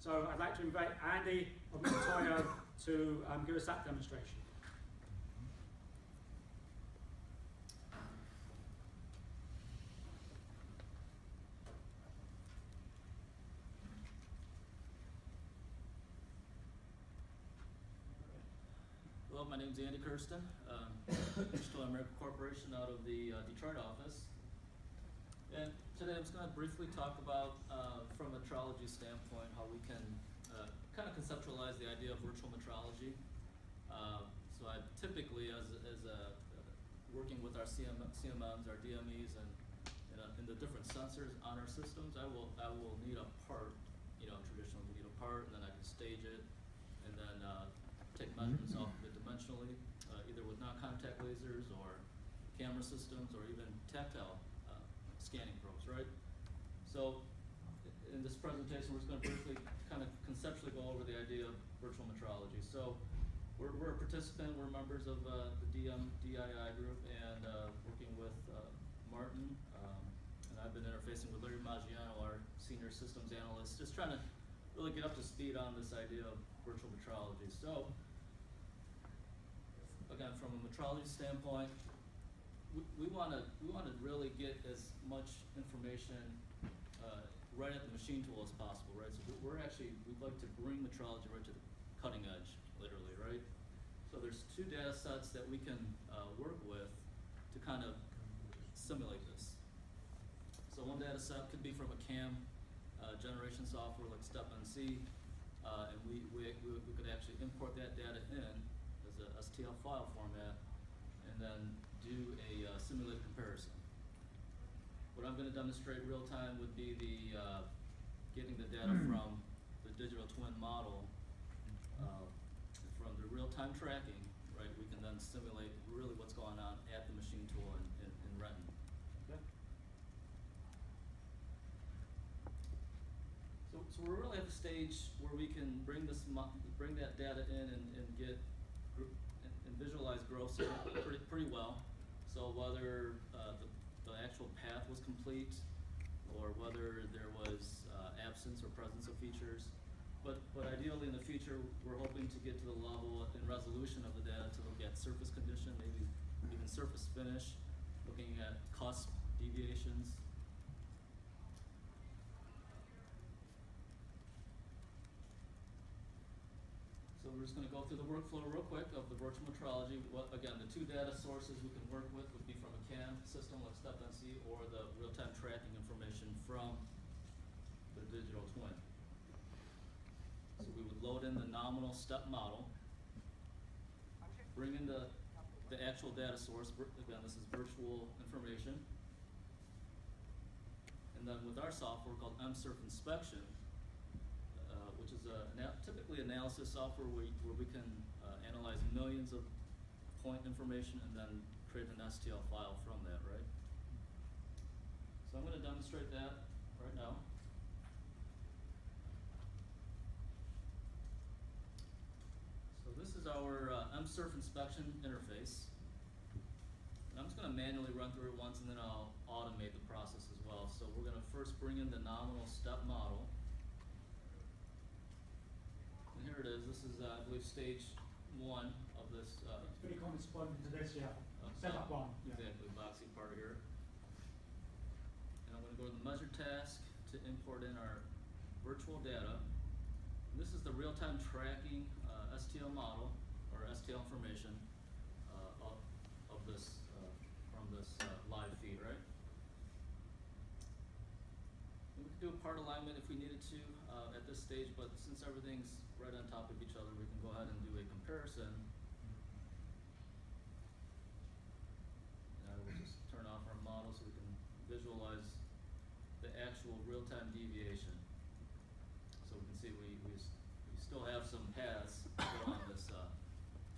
So I'd like to invite Andy of Toyo to give us that demonstration. Hello, my name is Andy Kirsten, Digital America Corporation out of the Detroit office. And today I'm just going to briefly talk about, from a metrology standpoint, how we can kind of conceptualize the idea of virtual metrology. So I typically, as working with our CMMs, our DMEs, and the different sensors on our systems, I will need a part. Traditionally we need a part, and then I can stage it, and then take measurements off of it dimensionally, either with non-contact lasers or camera systems or even tactile scanning probes, right? So in this presentation, we're just going to briefly kind of conceptually go over the idea of virtual metrology. So we're a participant, we're members of the DII group, and working with Martin, and I've been interfacing with Larry Maggiano, our senior systems analyst, just trying to really get up to speed on this idea of virtual metrology. So again, from a metrology standpoint, we want to really get as much information right at the machine tool as possible, right? So we'd like to bring metrology right to the cutting edge, literally, right? So there's two data sets that we can work with to kind of simulate this. So one data set could be from a CAM generation software like StepNC, and we could actually import that data in as a STL file format, and then do a simulated comparison. What I'm going to demonstrate real time would be the getting the data from the digital twin model, from the real-time tracking, right? We can then simulate really what's going on at the machine tool in Renton. Okay. So we're really at the stage where we can bring that data in and get and visualize growth pretty well. So whether the actual path was complete, or whether there was absence or presence of features, but ideally in the future we're hoping to get to the level and resolution of the data to look at surface condition, maybe even surface finish, looking at cusp deviations. So we're just going to go through the workflow real quick of the virtual metrology. Again, the two data sources we can work with would be from a CAM system like StepNC, or the real-time tracking information from the digital twin. So we would load in the nominal step model, bring in the actual data source. Again, this is virtual information. And then with our software called MSurf Inspection, which is typically analysis software where we can analyze millions of point information and then create an STL file from that, right? So I'm going to demonstrate that right now. So this is our MSurf Inspection interface. And I'm just going to manually run through it once, and then I'll automate the process as well. So we're going to first bring in the nominal step model. And here it is. This is, I believe, stage 1 of this. It's pretty corresponding to this, yeah. Setup 1. Exactly, boxy part here. And I'm going to go to the measure task to import in our virtual data. And this is the real-time tracking STL model, or STL information of this, from this live feed, right? We could do a part alignment if we needed to at this stage, but since everything's right on top of each other, we can go ahead and do a comparison. And I will just turn off our model so we can visualize the actual real-time deviation. So we can see we still have some paths still on this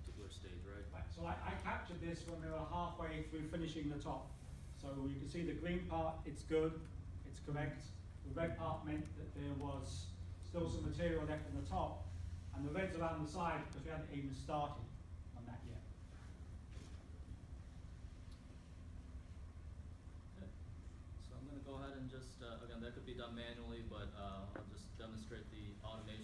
particular stage, right? So I captured this when we were halfway through finishing the top. So you can see the green part, it's good, it's correct. The red part meant that there was still some material left in the top, and the red's around the side because we hadn't even started on that yet. Okay. So I'm going to go ahead and just, again, that could be done manually, but I'll just demonstrate the automation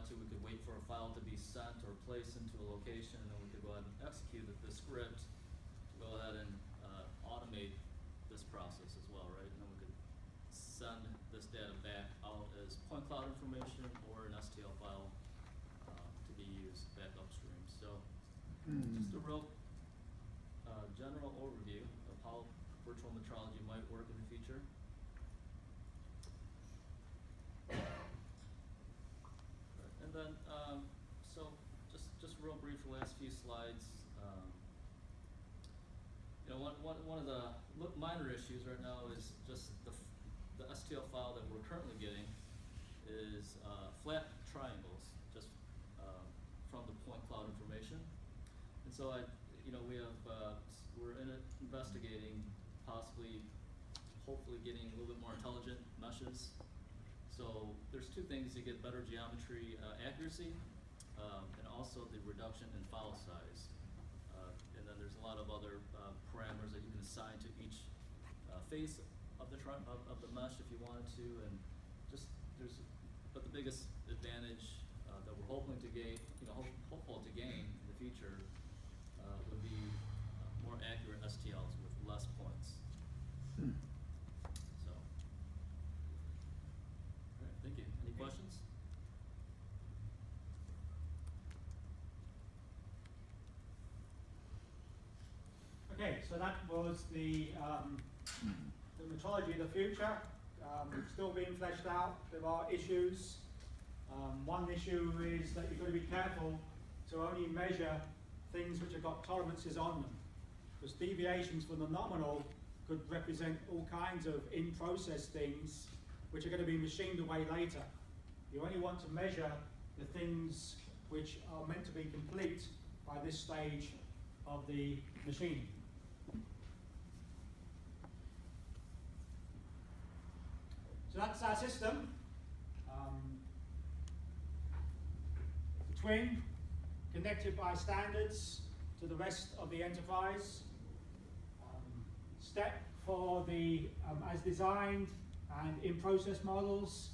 to, we could wait for a file to be sent or placed into a location, and then we could go ahead and execute the script to go ahead and automate this process as well, right? And then we could send this data back out as point cloud information or an STL file to be used back upstream. So just a real general overview of how virtual metrology might work in the future. And then, so just real brief, the last few slides. You know, one of the minor issues right now is just the STL file that we're currently getting is flat triangles, just from the point cloud information. And so we're investigating possibly, hopefully getting a little bit more intelligent meshes. So there's two things: you get better geometry accuracy, and also the reduction in file size. And then there's a lot of other parameters that you can assign to each face of the mesh if you wanted to. And but the biggest advantage that we're hoping to gain, hopeful to gain in the future, would be more accurate STLs with less points. So, all right, thank you. Any questions? Okay, so that was the metrology of the future. Still being fleshed out. There are issues. One issue is that you've got to be careful to only measure things which have got tolerances on them, because deviations from the nominal could represent all kinds of in-process things which are going to be machined away later. You only want to measure the things which are meant to be complete by this stage of the machining. So that's our system. The twin, connected by standards to the rest of the enterprise. Step for the as designed and in-process models.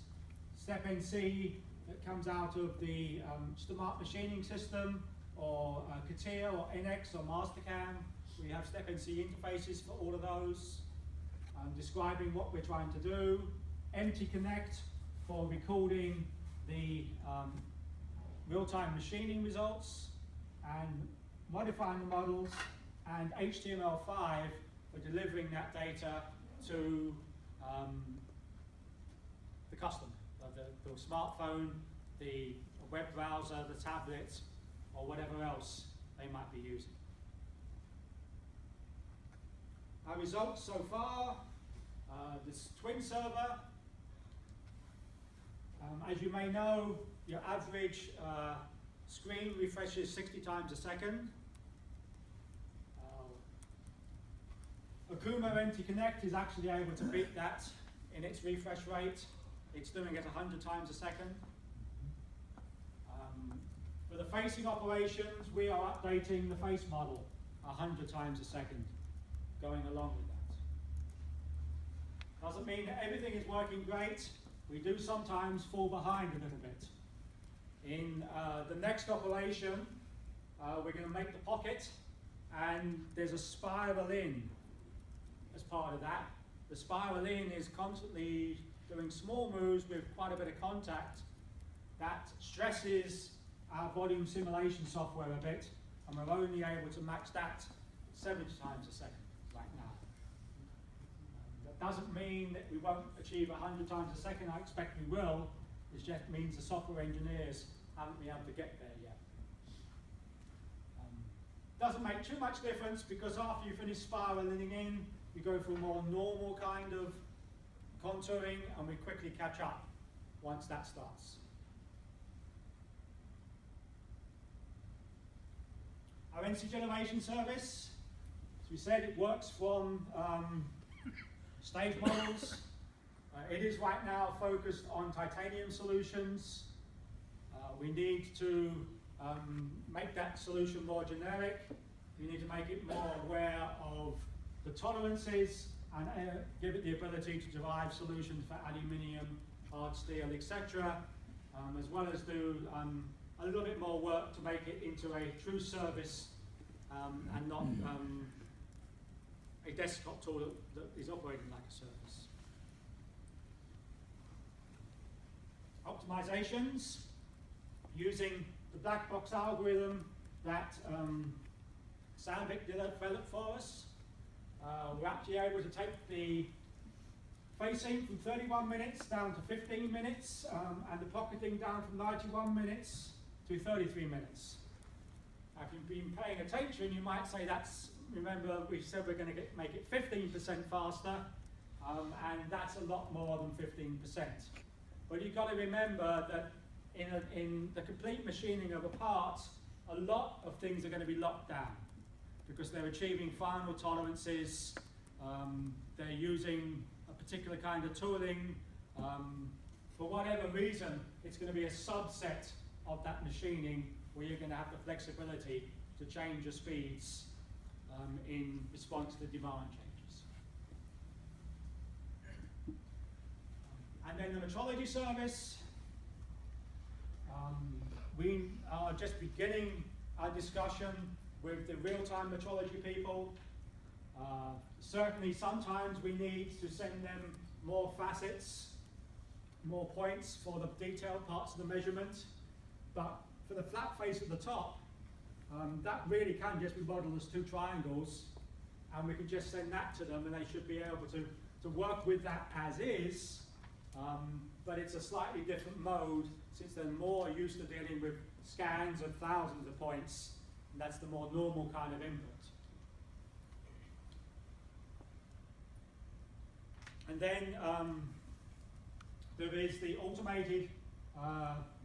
Step NC that comes out of the smart machining system, or CATIA or NX or Mastercam. We have Step NC interfaces for all of those, describing what we're trying to do. Empty Connect for recording the real-time machining results and modifying the models, and HTML5 for delivering that data to the customer, the smartphone, the web browser, the tablet, or whatever else they might be using. Our results so far, this twin server, as you may know, your average screen refreshes 60 times a second. Akuma Empty Connect is actually able to beat that in its refresh rate. It's doing it 100 times a second. For the facing operations, we are updating the face model 100 times a second, going along with that. Doesn't mean that everything is working great. We do sometimes fall behind a little bit. In the next operation, we're going to make the pocket, and there's a spiral in as part of that. The spiral in is constantly doing small moves with quite a bit of contact. That stresses our volume simulation software a bit, and we're only able to max that 70 times a second right now. That doesn't mean that we won't achieve 100 times a second. I expect we will. It just means the software engineers haven't been able to get there yet. Doesn't make too much difference, because after you finish spiraling in, you go for a more normal kind of contouring, and we quickly catch up once that starts. Our NC generation service, as we said, it works from stage models. It is right now focused on titanium solutions. We need to make that solution more generic. We need to make it more aware of the tolerances, and give it the ability to derive solutions for aluminium, hard steel, etc. as well as do a little bit more work to make it into a true service and not a desktop tool that is operating like a service. Optimizations, using the black box algorithm that Sandvik developed for us. We're actually able to take the facing from 31 minutes down to 15 minutes and the pocketing down from 91 minutes to 33 minutes. If you've been paying attention, you might say that's, remember we said we're going to make it 15% faster, and that's a lot more than 15%. But you've got to remember that in the complete machining of a part, a lot of things are going to be locked down because they're achieving final tolerances, they're using a particular kind of tooling. For whatever reason, it's going to be a subset of that machining where you're going to have the flexibility to change your speeds in response to demand changes. And then the metrology service. We are just beginning our discussion with the real-time metrology people. Certainly sometimes we need to send them more facets, more points for the detailed parts of the measurement. But for the flat face at the top, that really can just be modeled as two triangles, and we can just send that to them and they should be able to work with that as is, but it's a slightly different mode since they're more used to dealing with scans of thousands of points, and that's the more normal kind of input. And then there is the automated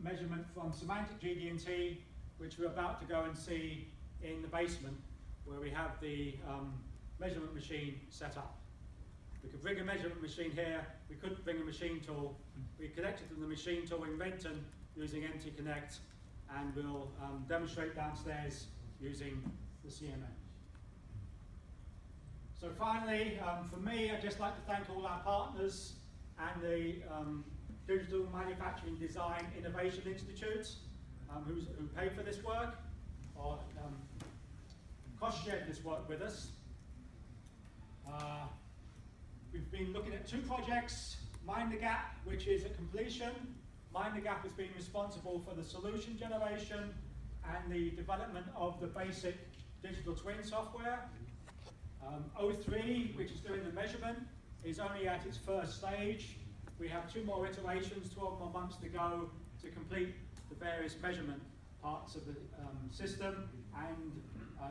measurement from semantic GD&T, which we're about to go and see in the basement, where we have the measurement machine set up. We could bring a measurement machine here, we couldn't bring a machine tool. We connected to the machine tool in Renton using MT Connect, and we'll demonstrate downstairs using the CMM. So finally, for me, I'd just like to thank all our partners and the Digital Manufacturing Design Innovation Institute, who paid for this work, or cost-shared this work with us. We've been looking at two projects, Mind the Gap, which is at completion. Mind the Gap has been responsible for the solution generation and the development of the basic digital twin software. O3, which is doing the measurement, is only at its first stage. We have 2 more iterations, 12 more months to go to complete the various measurement parts of the system. And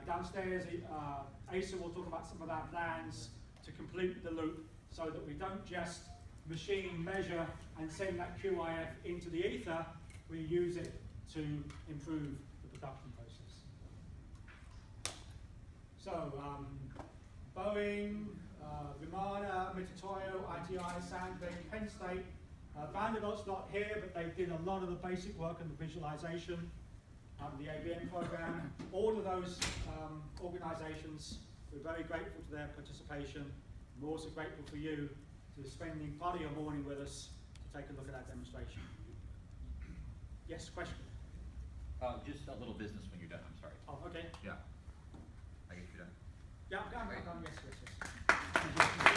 downstairs, Asa will talk about some of our plans to complete the loop so that we don't just machine, measure, and send that QIF into the ether. We use it to improve the production process. So, Boeing, Vimana, Mitutoyo, ITI, Sandvik, Penn State. Vanderbilt's not here, but they did a lot of the basic work on the visualization of the ABM program. All of those organizations, we're very grateful to their participation. We're also grateful for you to spending part of your morning with us to take a look at our demonstration. Yes, question? Just a little business when you're done, I'm sorry. Oh, okay. Yeah. I guess you're done. Yeah, I'm done. Yes.